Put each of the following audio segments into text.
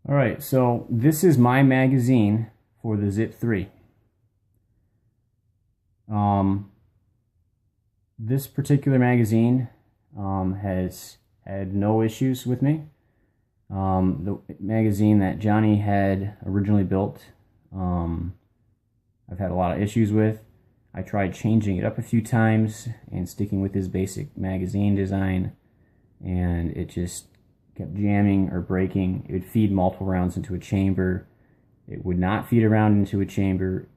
Alright, so this is my magazine for the ZIP3. This particular magazine has had no issues with me. The magazine that Johnny had originally built, I've had a lot of issues with. I tried changing it up a few times and sticking with his basic magazine design, and it just kept jamming or breaking. It would feed multiple rounds into a chamber. It would not feed a round into a chamber.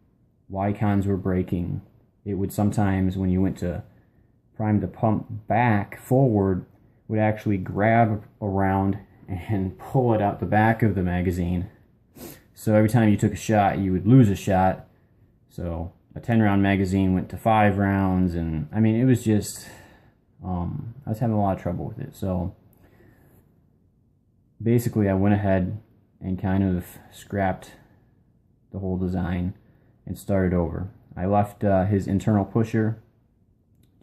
Y-cons were breaking. It would sometimes, when you went to prime the pump back forward, would actually grab a round and pull it out the back of the magazine. So every time you took a shot, you would lose a shot. So a 10-round magazine went to 5 rounds, and I mean, it was just, I was having a lot of trouble with it. So basically, I went ahead and kind of scrapped the whole design and started over. I left his internal pusher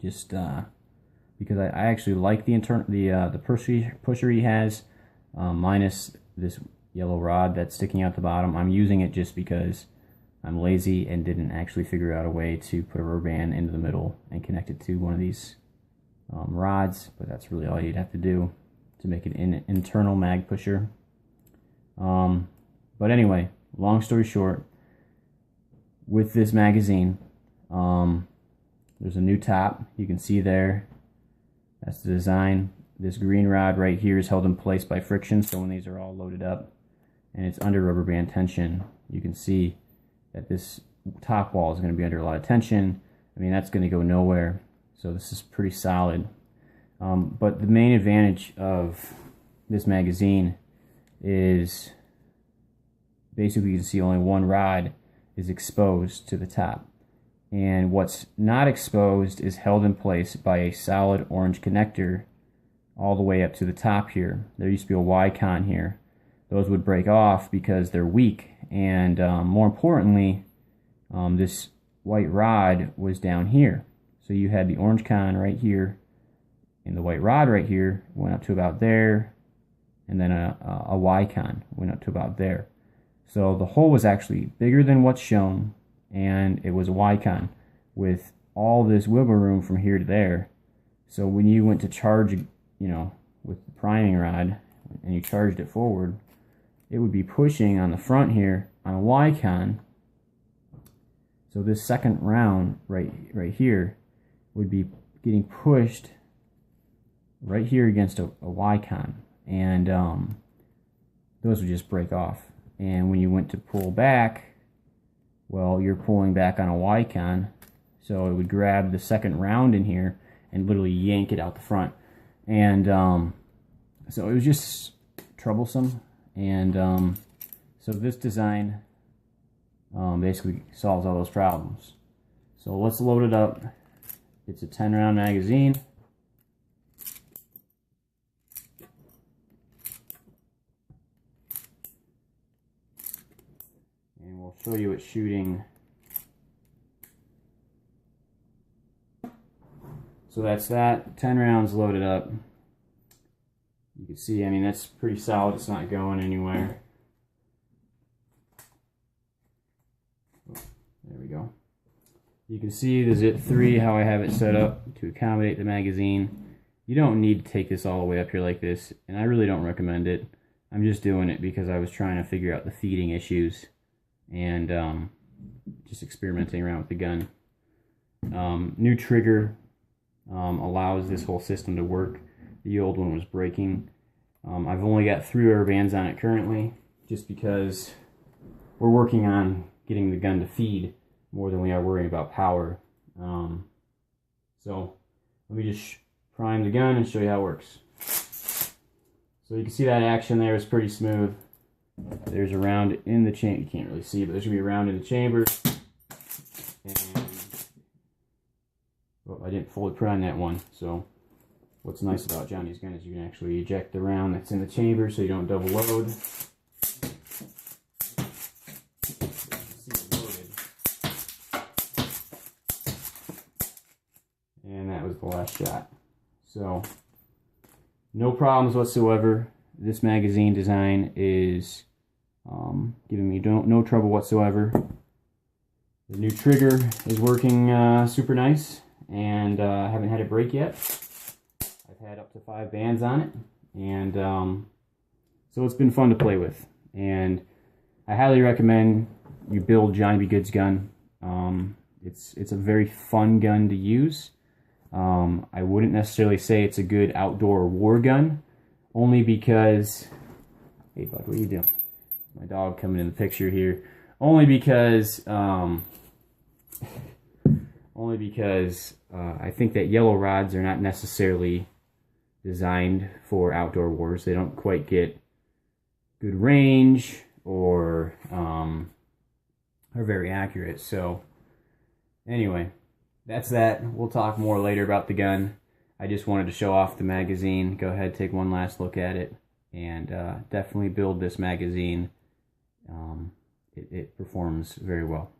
just because I actually like the pusher he has, minus this yellow rod that's sticking out the bottom. I'm using it just because I'm lazy and didn't actually figure out a way to put a rubber band into the middle and connect it to one of these rods, but that's really all you'd have to do to make an internal mag pusher. But anyway, long story short, with this magazine, there's a new top. You can see there, that's the design. This green rod right here is held in place by friction, so when these are all loaded up and it's under rubber band tension, you can see that this top wall is going to be under a lot of tension. I mean, that's going to go nowhere, so this is pretty solid. But the main advantage of this magazine is basically you can see only one rod is exposed to the top, and what's not exposed is held in place by a solid orange connector all the way up to the top here. There used to be a Y-con here. Those would break off because they're weak, and more importantly, this white rod was down here. So you had the orange con right here, and the white rod right here went up to about there, and then a Y-con went up to about there. So the hole was actually bigger than what's shown, and it was a Y-con with all this wiggle room from here to there. So when you went to charge, with the priming rod, and you charged it forward, it would be pushing on the front here on a Y-con. So this second round right here would be getting pushed right here against a Y-con, and those would just break off. And when you went to pull back, well, you're pulling back on a Y-con, so it would grab the second round in here and literally yank it out the front. And so it was just troublesome. And so this design basically solves all those problems. So let's load it up. It's a 10-round magazine. And we'll show you it shooting. So that's that, 10 rounds loaded up. You can see, I mean, that's pretty solid. It's not going anywhere. There we go. You can see the ZIP3, how I have it set up to accommodate the magazine. You don't need to take this all the way up here like this, and I really don't recommend it. I'm just doing it because I was trying to figure out the feeding issues and just experimenting around with the gun. New trigger allows this whole system to work. The old one was breaking. I've only got 3 rubber bands on it currently, just because we're working on getting the gun to feed more than we are worrying about power. So let me just prime the gun and show you how it works. So you can see that action there is pretty smooth. There's a round in the chamber. You can't really see, but there's going to be a round in the chamber. And well, I didn't fully put on that one. So what's nice about Johnny's gun is you can actually eject the round that's in the chamber so you don't double load. And that was the last shot. So no problems whatsoever. This magazine design is giving me no trouble whatsoever. The new trigger is working super nice, and I haven't had it break yet. I've had up to 5 bands on it, and so it's been fun to play with. And I highly recommend you build Johnny B. Good's gun. It's a very fun gun to use. I wouldn't necessarily say it's a good outdoor war gun, only because, hey bud, what are you doing? My dog coming in the picture here. Only because I think that yellow rods are not necessarily designed for outdoor wars. They don't quite get good range, or are very accurate. So anyway, that's that. We'll talk more later about the gun. I just wanted to show off the magazine. Go ahead, take one last look at it, and definitely build this magazine. It performs very well.